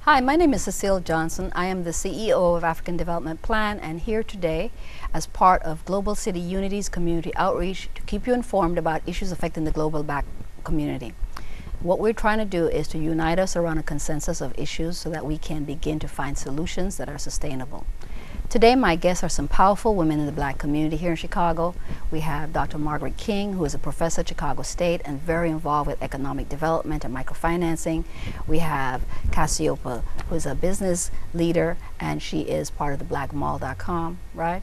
Hi, my name is Cecile Johnson. I am the CEO of African Development Plan and here today as part of Global City Unity's community outreach to keep you informed about issues affecting the global Black community. What we're trying to do is to unite us around a consensus of issues so that we can begin to find solutions that are sustainable. Today, my guests are some powerful women in the Black community here in Chicago. We have Dr. Margaret King, who is a professor at Chicago State and very involved with economic development and microfinancing. We have Cassiopeia, who is a business leader, and she is part of the blackmall.com, right?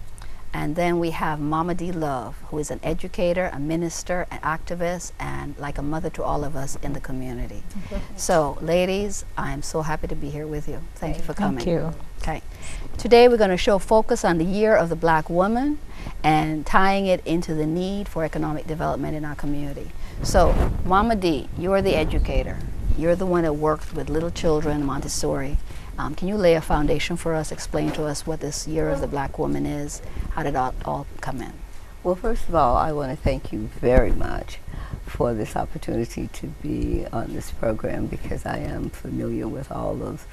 And then we have Mama D. Love, who is an educator, a minister, an activist, and like a mother to all of us in the community. So, ladies, I am so happy to be here with you. Thank you for coming. Thank you. Okay. Today we're going to show focus on the year of the Black woman and tying it into the need for economic development in our community. So, Mama D, you're the educator. You're the one that worked with little children, Montessori. Can you lay a foundation for us, explain to us what this year of the Black woman is? How did it all come in? Well, first of all, I want to thank you very much for this opportunity to be on this program because I am familiar with all of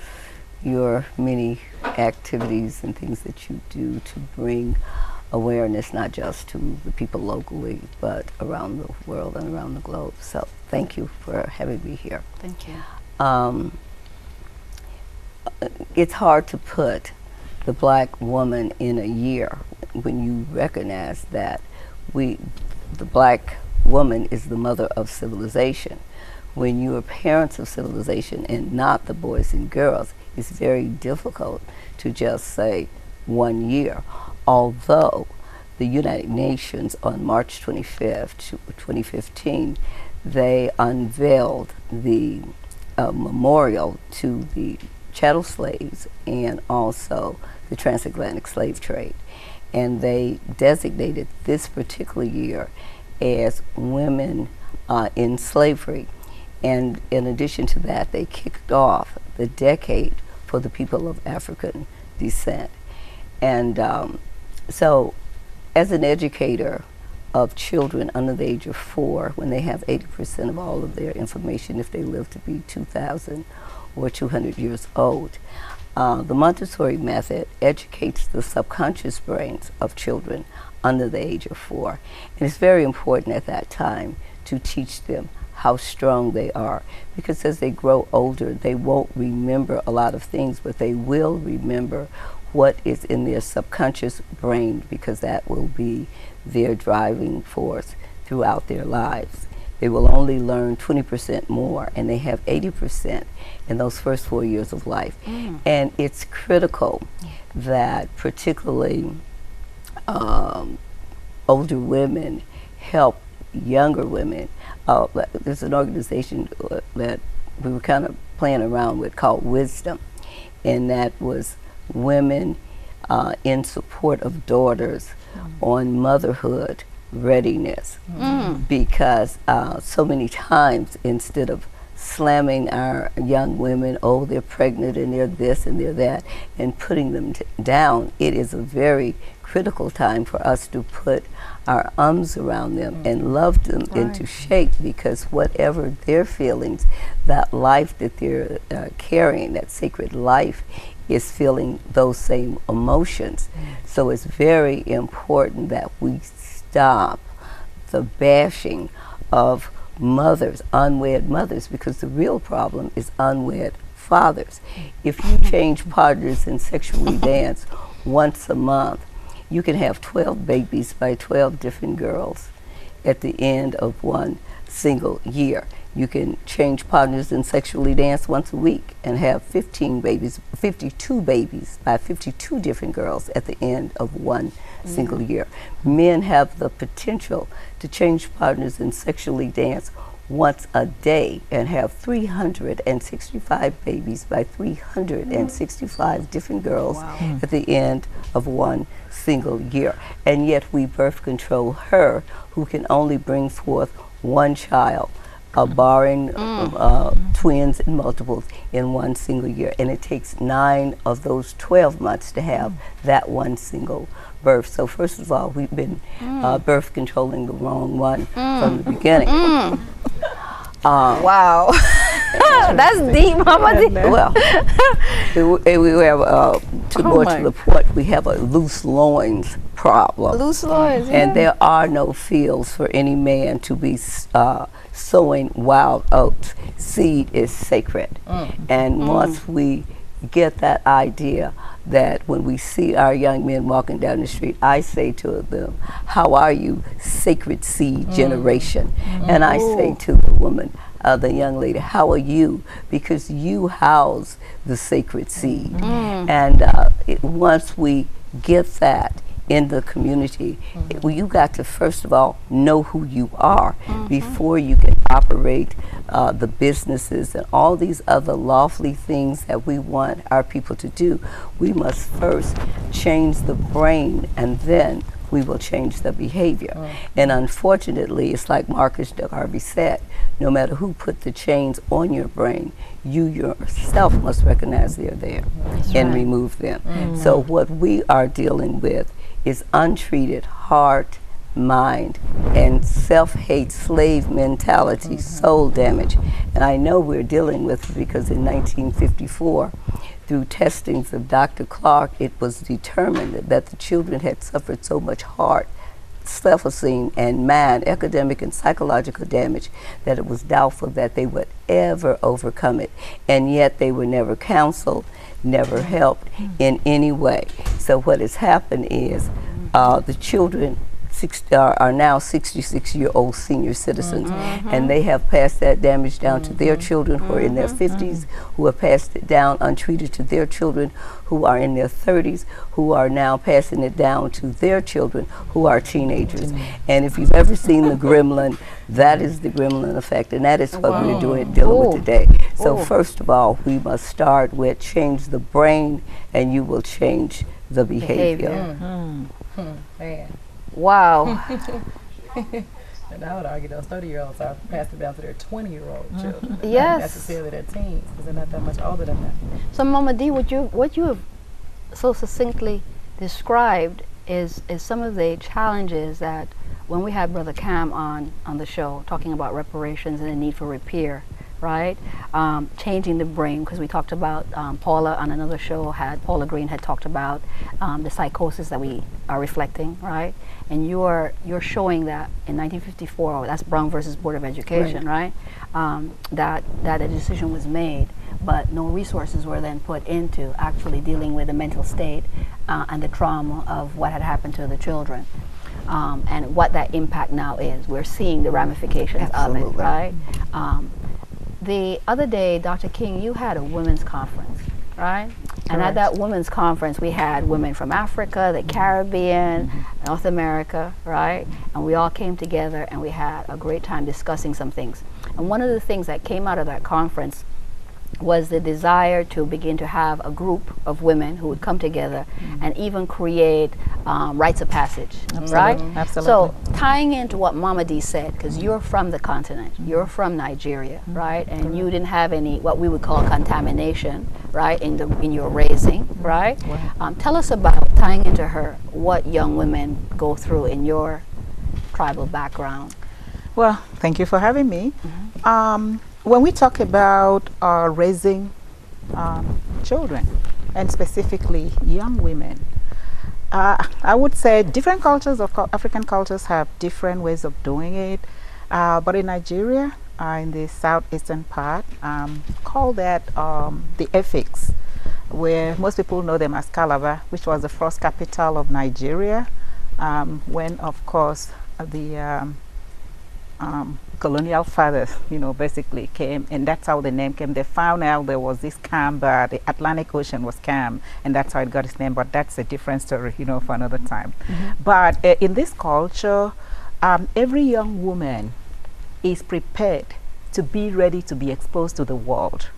your many activities and things that you do to bring awareness not just to the people locally but around the world and around the globe. So thank you for having me here. Thank you. It's hard to put the Black woman in a year when you recognize that the Black woman is the mother of civilization. When you are parents of civilization and not the boys and girls, it's very difficult to just say 1 year. Although the United Nations on March 25th, 2015, they unveiled the memorial to the chattel slaves and also the transatlantic slave trade. And they designated this particular year as Women in Slavery. And in addition to that, they kicked off the decade for the people of African descent. And so as an educator of children under the age of 4, when they have 80% of all of their information if they live to be 2,000 or 200 years old, the Montessori method educates the subconscious brains of children under the age of 4. And it's very important at that time to teach them how strong they are, because as they grow older, they won't remember a lot of things, but they will remember what is in their subconscious brain, because that will be their driving force throughout their lives. They will only learn 20% more, and they have 80% in those first 4 years of life. And it's critical that particularly older women help younger women. There's an organization that we were kind of playing around with called Wisdom, and that was women in support of daughters on motherhood readiness, because so many times instead of slamming our young women, oh, they're pregnant and they're this and they're that, and putting them down, it is a very critical time for us to put our arms around them and love them into shape, because whatever their feelings, that life that they're carrying, that sacred life, is feeling those same emotions. So it's very important that we stop the bashing of mothers, unwed mothers, because the real problem is unwed fathers. If you change partners and sexually dance once a month, you can have 12 babies by 12 different girls at the end of one single year. You can change partners and sexually dance once a week and have 52 babies by 52 different girls at the end of one single year. Men have the potential to change partners and sexually dance once a day and have 365 babies by 365 different girls at the end of one single year. And yet we birth control her, who can only bring forth one child, barring twins and multiples in one single year. And it takes 9 of those 12 months to have that one single birth. So first of all, we've been birth controlling the wrong one from the beginning. Wow. That's deep, Mama D. Well, we have, to Oh go my. to the point, we have a loose loins problem. Loose loins, And yeah. there are no fields for any man to be sowing wild oats. Seed is sacred. And once we get that idea that when we see our young men walking down the street, I say to them, how are you, sacred seed generation? And I say to the woman, the young lady, how are you? Because you house the sacred seed. And once we get that in the community, you got to first of all know who you are before you can operate the businesses and all these other lawfully things that we want our people to do. We must first change the brain, and then we will change the behavior. And unfortunately, it's like Marcus Garvey said, no matter who put the chains on your brain, you yourself must recognize they're there and remove them. So what we are dealing with is untreated heart, mind, and self-hate, slave mentality, soul damage. And I know we're dealing with it because in 1954, through testings of Dr. Clark, it was determined that the children had suffered so much heart, self-esteem, and mind, academic and psychological damage, that it was doubtful that they would ever overcome it. And yet they were never counseled, never helped in any way. So what has happened is the children are now 66-year-old senior citizens, and they have passed that damage down to their children who are in their 50s, who have passed it down untreated to their children who are in their 30s, who are now passing it down to their children who are teenagers. And if you've ever seen the gremlin, that is the gremlin effect, and that is what we're dealing with today. So first of all, we must start with change the brain, and you will change the behavior. Man. Wow. And I would argue those 30-year-olds are passed it down to their 20-year-old children. Yes. Not necessarily their teens, because they're not that much older than that. So, Mama D, what you have so succinctly described is some of the challenges that when we had Brother Cam on the show talking about reparations and the need for repair, right? Changing the brain, because we talked about Paula on another show, Paula Green had talked about the psychosis that we are reflecting, right? And you're showing that in 1954, that's Brown versus Board of Education, right? That a decision was made, but no resources were then put into actually dealing with the mental state and the trauma of what had happened to the children. And what that impact now is. We're seeing the ramifications of it, right? The other day, Dr. King, you had a women's conference, right? And at that women's conference, we had women from Africa, the Caribbean, North America, right? And we all came together and we had a great time discussing some things. And one of the things that came out of that conference was the desire to begin to have a group of women who would come together and even create rites of passage, right? Absolutely. So tying into what Mama D said, because you're from the continent, you're from Nigeria, right? And you didn't have any what we would call contamination, right, in your raising, right? Tell us about tying into her what young women go through in your tribal background. Well, thank you for having me. When we talk about raising children, and specifically young women, I would say different cultures of African cultures have different ways of doing it. But in Nigeria, in the southeastern part, call that the Effiks, where most people know them as Calabar, which was the first capital of Nigeria, when, of course, the colonial fathers, basically came, and that's how the name came. They found out there was this calm, the Atlantic Ocean was calm, and that's how it got its name. But that's a different story, for another time. But in this culture, every young woman is prepared to be ready to be exposed to the world,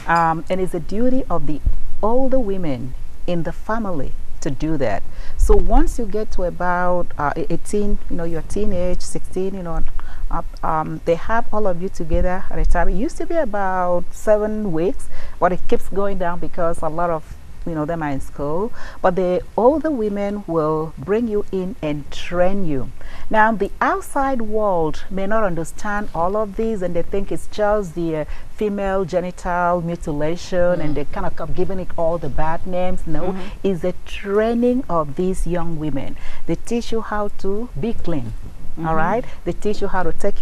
and it's the duty of the older women in the family to do that. So once you get to about 18, your teenage, 16, they have all of you together at a time. It used to be about 7 weeks, but it keeps going down because a lot of them are in school, but the older women will bring you in and train you. Now, the outside world may not understand all of these, and they think it's just the female genital mutilation, and they kind of giving it all the bad names. No, it's the training of these young women. They teach you how to be clean. All right, they teach you how to take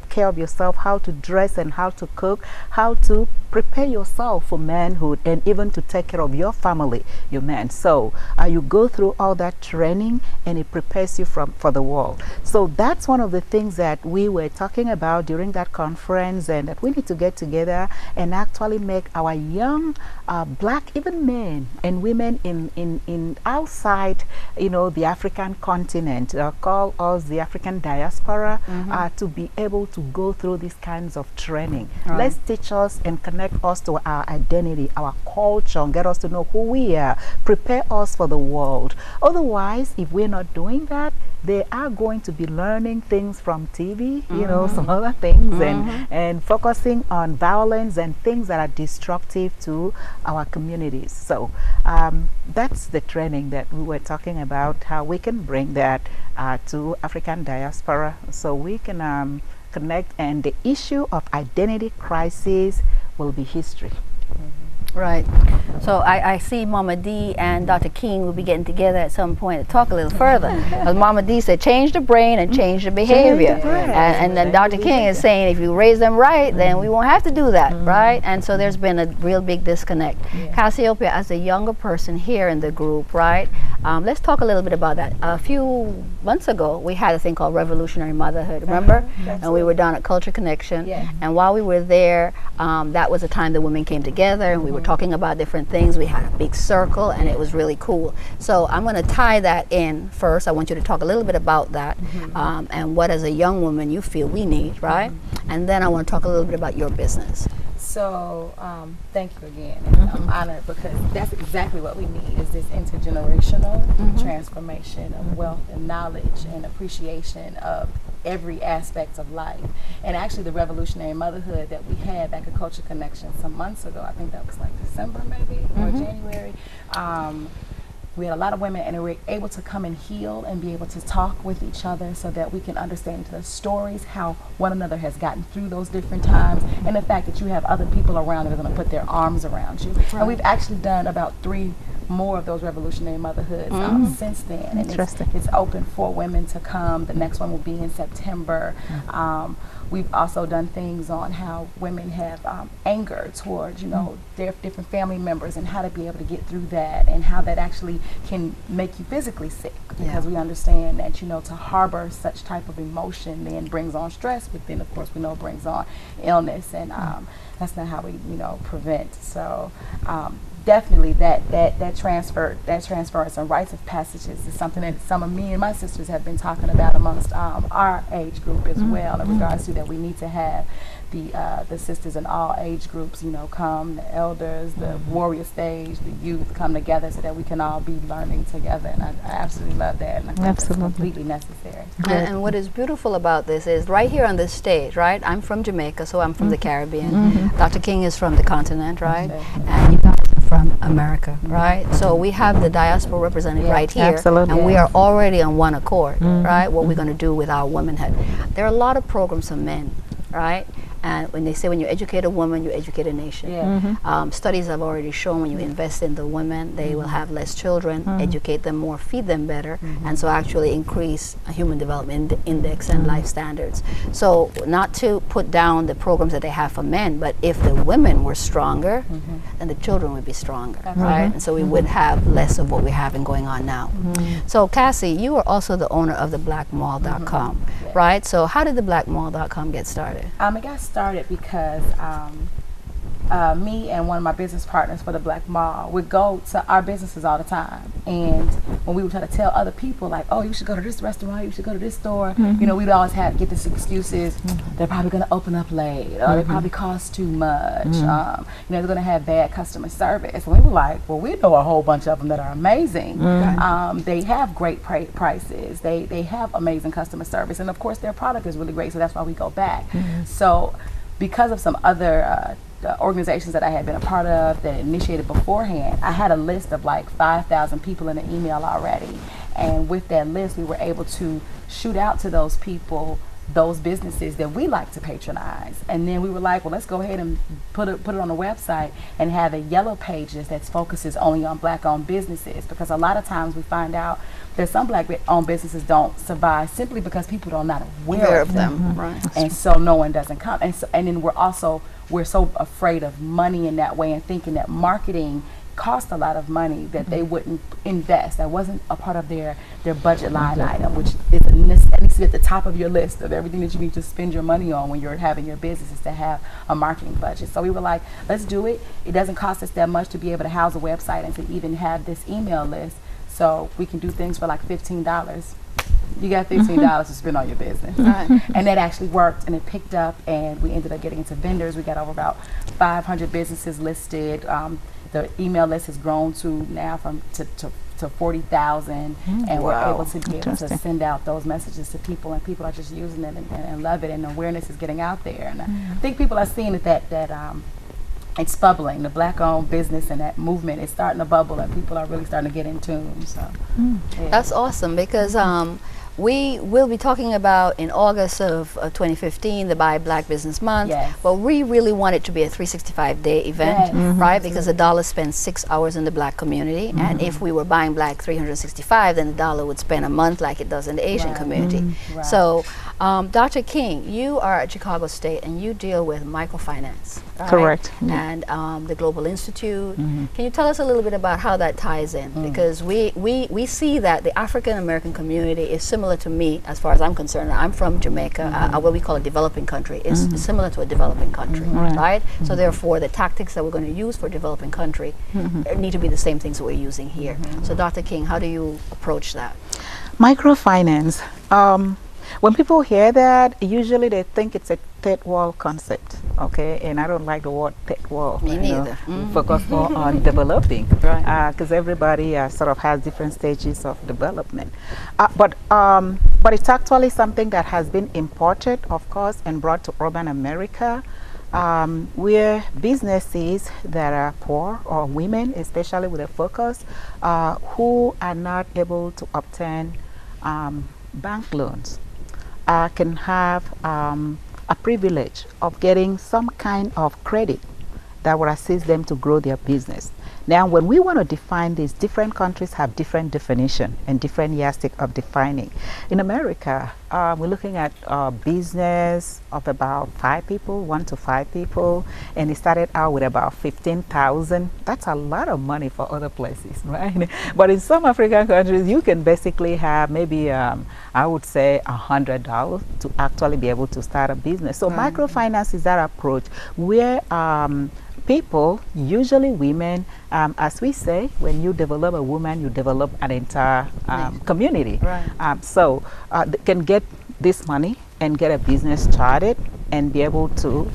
care of yourself, how to dress and how to cook, how to prepare yourself for manhood, and even to take care of your family, your man. So you go through all that training, and it prepares you for the world. So that's one of the things that we were talking about during that conference, and that we need to get together and actually make our young black, even men and women in outside, the African continent, call us the African diaspora, to be able to go through these kinds of training. Let's teach us and connect us to our identity, our culture, and get us to know who we are, prepare us for the world. Otherwise, if we're not doing that, they are going to be learning things from TV, some other things, and focusing on violence and things that are destructive to our communities. So that's the training that we were talking about, how we can bring that to African diaspora, so we can connect, and the issue of identity crisis will be history. Right. So I see Mama D and Dr. King will be getting together at some point to talk a little further. As Mama D said, change the brain and change the behavior. And then Dr. King is saying if you raise them right, then we won't have to do that, right? And so there's been a real big disconnect. Cassiopeia, as a younger person here in the group, right? Let's talk a little bit about that. A few months ago, we had a thing called Revolutionary Motherhood, remember? And we were down at Culture Connection. And while we were there, that was a time the women came together, and we were talking about different things. We had a big circle, and it was really cool. So I'm going to tie that in first. I want you to talk a little bit about that, and what as a young woman you feel we need, right? And then I want to talk a little bit about your business. So thank you again. And I'm honored, because that's exactly what we need, is this intergenerational transformation of wealth and knowledge and appreciation of every aspect of life. And actually the Revolutionary Motherhood that we had back at Culture Connection some months ago, I think that was like December maybe, or January, we had a lot of women, and they were able to come and heal and be able to talk with each other, so that we can understand the stories, how one another has gotten through those different times, and the fact that you have other people around that are going to put their arms around you. And we've actually done about 3 more of those Revolutionary Motherhoods since then. And it's open for women to come. The next one will be in September. We've also done things on how women have anger towards, their different family members, and how to be able to get through that, and how that actually can make you physically sick, because we understand that, to harbor such type of emotion then brings on stress, but then of course we know brings on illness, and that's not how we, prevent. So definitely that transference and rites of passages is something that some of me and my sisters have been talking about amongst our age group as well, in regards to that we need to have the sisters in all age groups, come, the elders, the warrior stage, the youth come together, so that we can all be learning together. And I absolutely love that, and I think that's completely necessary. And what is beautiful about this is right here on this stage, right? I'm from Jamaica, so I'm from the Caribbean. Dr. King is from the continent, right? And you guys are from America, right? So we have the diaspora represented right here, and we are already on one accord, right? What we're going to do with our womanhood. There are a lot of programs for men, right? And when they say when you educate a woman, you educate a nation. Studies have already shown when you invest in the women, they will have less children, educate them more, feed them better, and so actually increase a human development index and life standards. So not to put down the programs that they have for men, but if the women were stronger, then the children would be stronger, right? And so we would have less of what we're having going on now. So Cassie, you are also the owner of the blackmall.com, right? So how did the blackmall.com get started? It got started because me and one of my business partners for the Black Mall would go to our businesses all the time, and when we would try to tell other people, like, oh, you should go to this restaurant, you should go to this store, we'd always get this excuses. They're probably going to open up late, or they probably cost too much, they're going to have bad customer service. And we were like, well, we know a whole bunch of them that are amazing. They have great prices, they have amazing customer service, and of course their product is really great, so that's why we go back. So because of some other the organizations that I had been a part of that initiated beforehand, I had a list of like 5,000 people in the email already. And with that list, we were able to shoot out to those people those businesses that we like to patronize. And then we were like, well, let's go ahead and put it on the website and have a yellow pages that focuses only on Black-owned businesses, because a lot of times we find out that some Black-owned businesses don't survive simply because people are not aware of them. Right. And so no one doesn't come. And then we're so afraid of money in that way and thinking that marketing cost a lot of money that they wouldn't invest. That wasn't a part of their budget line item, which is that needs to be at the top of your list of everything that you need to spend your money on when you're having your business, is to have a marketing budget. So we were like, let's do it. It doesn't cost us that much to be able to house a website and to even have this email list. So we can do things for like $15. You got $15 to spend on your business. And that actually worked, and it picked up, and we ended up getting into vendors. We got over about 500 businesses listed. The email list has grown to now to 40,000, and we're able to be able to send out those messages to people, and people are just using it and love it, and awareness is getting out there. And I think people are seeing that it's bubbling. The Black-owned business and that movement is starting to bubble, and people are really starting to get in tune. So That's awesome, because we will be talking about in August of 2015 the Buy Black Business Month. Yes. But we really want it to be a 365-day event, right? Because the dollar spends 6 hours in the Black community, and if we were buying Black 365, then the dollar would spend a month like it does in the Asian community. So, Dr. King, you are at Chicago State, and you deal with microfinance. Right? Correct. And the Global Institute. Can you tell us a little bit about how that ties in? Because we see that the African American community is similar to me, as far as I'm concerned. I'm from Jamaica, what we call a developing country. It's similar to a developing country, right? So therefore, the tactics that we're going to use for developing country need to be the same things that we're using here. So Dr. King, how do you approach that? Microfinance. When people hear that, usually they think it's a third world concept, okay? And I don't like the word third world. Me neither. We focus more on developing, Right. Because everybody sort of has different stages of development. But it's actually something that has been imported, of course, and brought to urban America, where businesses that are poor, or women, especially with a focus, who are not able to obtain bank loans, can have a privilege of getting some kind of credit that will assist them to grow their business. Now, when we want to define this, different countries have different definition and different yardstick of defining. In America, we're looking at business of about 5 people, 1 to 5 people, and it started out with about 15,000. That's a lot of money for other places, right? But in some African countries, you can basically have maybe, I would say, $100 to actually be able to start a business. So microfinance is that approach where people, usually women, as we say, when you develop a woman, you develop an entire community. Right. So they can get this money and get a business started and be able to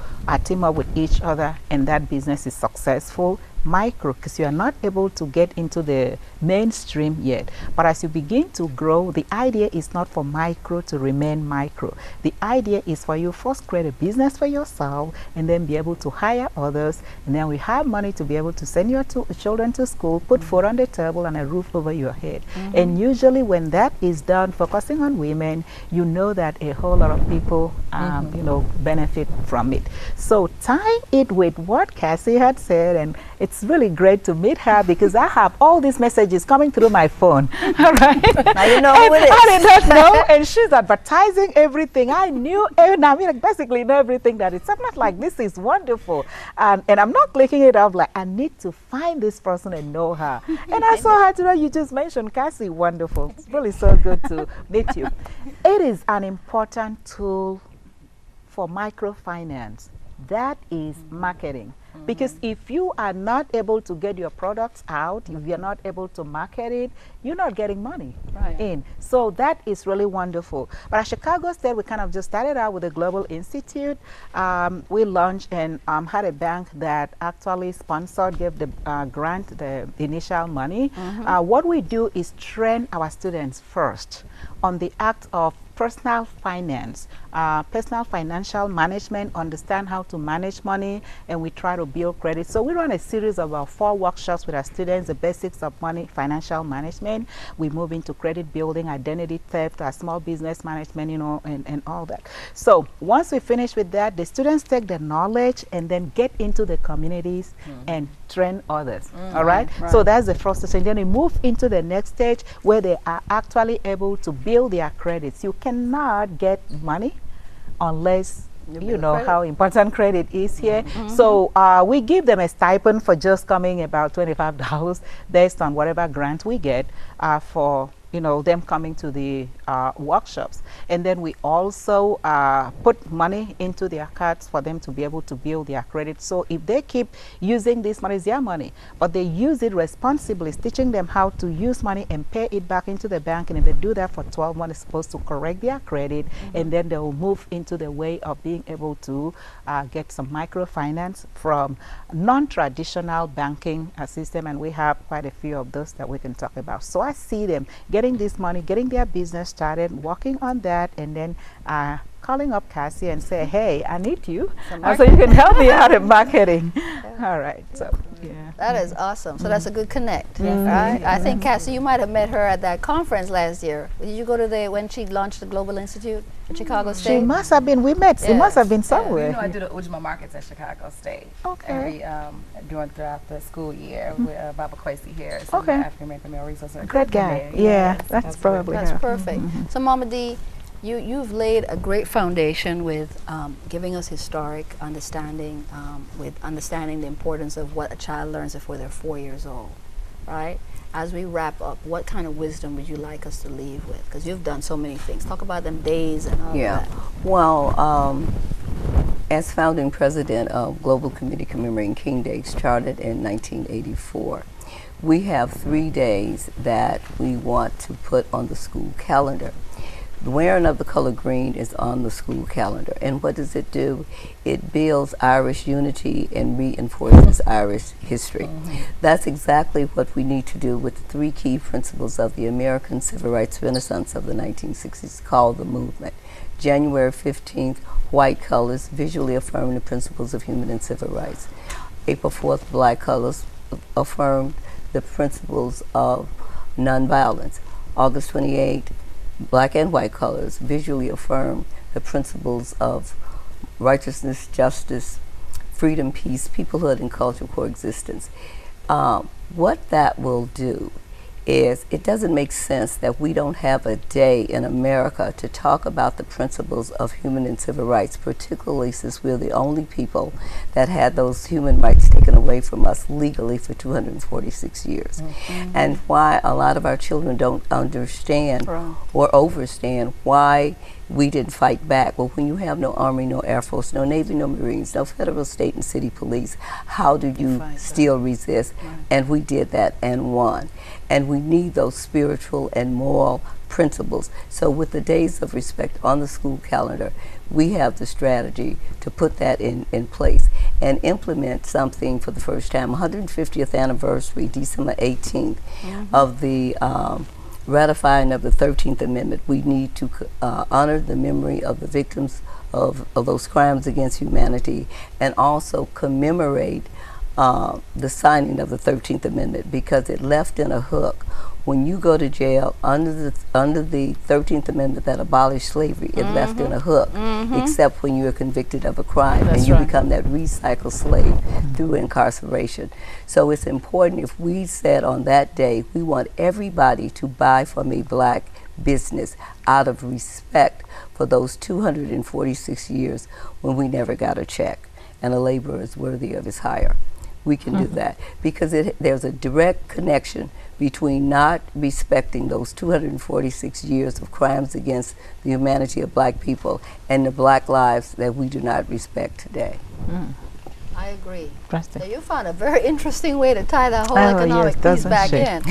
team up with each other, and that business is successful. Micro, because you are not able to get into the mainstream yet. But as you begin to grow, the idea is not for micro to remain micro. The idea is for you first create a business for yourself, and then be able to hire others, and then we have money to be able to send your children to school, put food on the table, and a roof over your head. And usually when that is done, focusing on women, you know that a whole lot of people you know, benefit from it. So tying it with what Cassie had said, and it's really great to meet her because I have all these messages coming through my phone. All right. Now you know who it is. I did not know, and she's advertising everything. I knew, and I mean, basically know everything that it's. I'm not like, this is wonderful, and I'm not clicking it off like I need to find this person and know her. And I saw her today. You just mentioned Cassie. Wonderful. It's really so good to meet you. It is an important tool for microfinance. That is marketing. Because if you are not able to get your products out, if you're not able to market it, you're not getting money in. So that is really wonderful. But at Chicago State, we kind of just started out with the Global Institute. We launched and had a bank that actually sponsored, gave the grant, the initial money. What we do is train our students first on the act of personal finance, personal financial management, understand how to manage money, and we try to build credit. So we run a series of about 4 workshops with our students, the basics of money, financial management. We move into credit building, identity theft, small business management, you know, and all that. So once we finish with that, the students take the knowledge and then get into the communities and train others. All right? So that's the first stage. Then we move into the next stage where they are actually able to build their credits. You cannot get money unless you know how important credit is here. So we give them a stipend for just coming, about $25 based on whatever grant we get for them coming to the workshops. And then we also put money into their cards for them to be able to build their credit. So if they keep using this money, it's their money, but they use it responsibly, teaching them how to use money and pay it back into the bank. And if they do that for 12 months, it's supposed to correct their credit, and then they will move into the way of being able to get some microfinance from non-traditional banking system. And we have quite a few of those that we can talk about. So I see them getting this money, getting their business started, working on that, and then calling up Cassie and say, hey, I need you, so you can help me out in marketing. All right, so yeah. That is awesome. So that's a good connect, right? I think, Cassie, you might have met her at that conference last year. Did you go to when she launched the Global Institute at Chicago State? She must have been, we met, she must have been somewhere. You know, I do the Ujima Markets at Chicago State. Okay. Throughout the school year with Baba Kwesi Harris, okay. African American Male Resource Center. Good guy. Yeah, that's probably That's her. perfect. So Mama D, you've laid a great foundation with giving us historic understanding, with understanding the importance of what a child learns before they're 4 years old, right? As we wrap up, what kind of wisdom would you like us to leave with? Because you've done so many things. Talk about them days and all that. Well, as founding president of Global Committee Commemorating King Days, chartered in 1984, we have 3 days that we want to put on the school calendar. The wearing of the color green is on the school calendar. And what does it do? It builds Irish unity and reinforces Irish history. That's exactly what we need to do with the 3 key principles of the American Civil Rights Renaissance of the 1960s, called the movement. January 15th, white colors, visually affirming the principles of human and civil rights. April 4th, black colors affirmed the principles of nonviolence. August 28th, black and white colors visually affirm the principles of righteousness, justice, freedom, peace, peoplehood, and cultural coexistence. What that will do is, it doesn't make sense that we don't have a day in America to talk about the principles of human and civil rights, particularly since we're the only people that had those human rights taken away from us legally for 246 years. And why a lot of our children don't understand or overstand why we didn't fight back. Well, when you have no Army, no Air Force, no Navy, no Marines, no federal, state, and city police, how do you still resist? And we did that and won. And we need those spiritual and moral principles. So with the Days of Respect on the school calendar, we have the strategy to put that in place and implement something for the first time. 150th anniversary, December 18th, of the ratifying of the 13th Amendment. We need to honor the memory of the victims of those crimes against humanity, and also commemorate the signing of the 13th Amendment, because it left in a hook. When you go to jail under the 13th Amendment that abolished slavery, it left in a hook, except when you are convicted of a crime and you become that recycled slave through incarceration. So it's important, if we said on that day, we want everybody to buy from a black business out of respect for those 246 years when we never got a check and a laborer is worthy of his hire. We can do that, because there's a direct connection between not respecting those 246 years of crimes against the humanity of black people and the black lives that we do not respect today. I agree. So you found a very interesting way to tie that whole economic piece back in.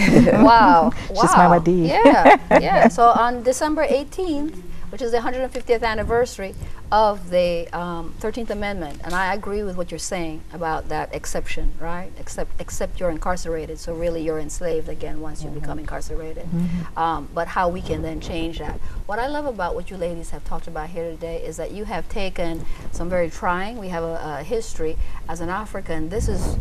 Wow. She's Mama D. Yeah. So on December 18th, which is the 150th anniversary of the 13th Amendment, and I agree with what you're saying about that exception, right? Except you're incarcerated, so really you're enslaved again once you become incarcerated. But how we can then change that. What I love about what you ladies have talked about here today is that you have taken some very trying. We have a history as an African. This is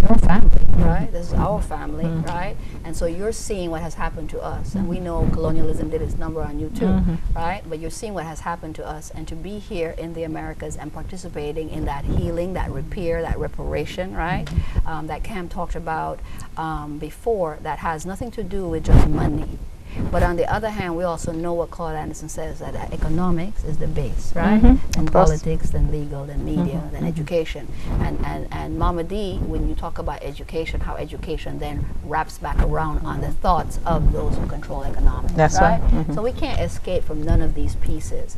your family, right? This is our family, right? And so you're seeing what has happened to us, and we know colonialism did its number on you too, right? But you're seeing what has happened to us, and to be here in the Americas and participating in that healing, that repair, that reparation, right? That Cam talked about before, that has nothing to do with just money. But on the other hand, we also know what Claude Anderson says, that economics is the base, right? And politics, then legal, then media, then education. And Mama D, when you talk about education, how education then wraps back around on the thoughts of those who control economics, That's right? right. So we can't escape from none of these pieces.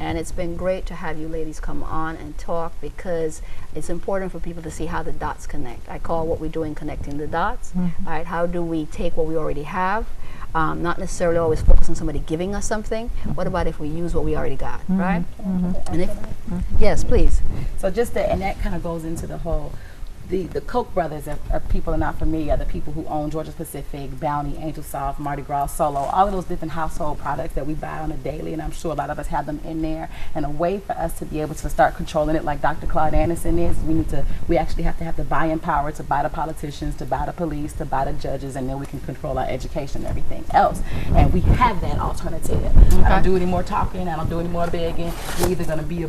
And it's been great to have you ladies come on and talk, because it's important for people to see how the dots connect. I call what we're doing connecting the dots, right? How do we take what we already have, not necessarily always focus on somebody giving us something. What about if we use what we already got, right? And if, yes, please. So just that, and that kind of goes into the whole, the Koch brothers are people are not familiar, the people who own Georgia Pacific, Bounty, Angel Soft, Mardi Gras, Solo, all of those different household products that we buy on a daily, and I'm sure a lot of us have them in there. And a way for us to be able to start controlling it, like Dr. Claude Anderson is, we actually have to have the buying power to buy the politicians, to buy the police, to buy the judges, and then we can control our education and everything else. And we have that alternative. I don't do any more talking, I don't do any more begging. You're either gonna be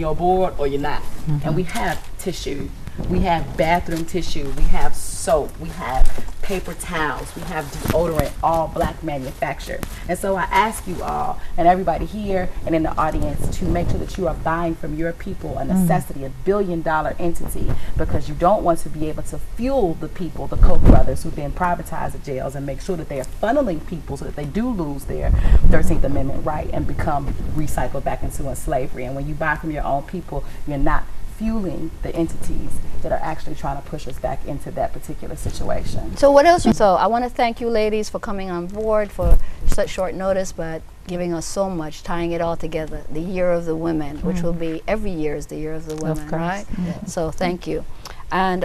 on board or you're not. And we have tissue. We have bathroom tissue, we have soap, we have paper towels, we have deodorant, all black manufactured. And so I ask you all, and everybody here and in the audience, to make sure that you are buying from your people a necessity, $1 billion entity, because you don't want to be able to fuel the people, the Koch brothers, who then privatize the jails, and make sure that they are funneling people so that they do lose their 13th Amendment right and become recycled back into slavery. And when you buy from your own people, you're not fueling the entities that are actually trying to push us back into that particular situation. So what else? So I want to thank you ladies for coming on board for such short notice, but giving us so much, tying it all together. The Year of the Women, which will be every year is the Year of the Women, right? So thank you. And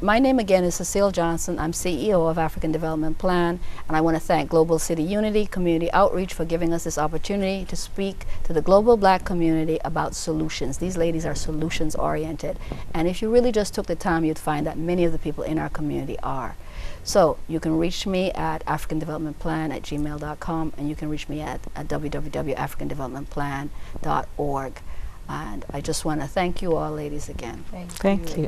my name again is Cecile Johnson. I'm CEO of African Development Plan, and I want to thank Global City Unity Community Outreach for giving us this opportunity to speak to the global black community about solutions. These ladies are solutions oriented, and if you really just took the time, you'd find that many of the people in our community are. So you can reach me at africandevelopmentplan@gmail.com, and you can reach me at www.africandevelopmentplan.org. And I just want to thank you all ladies again. Thank you. Thank you.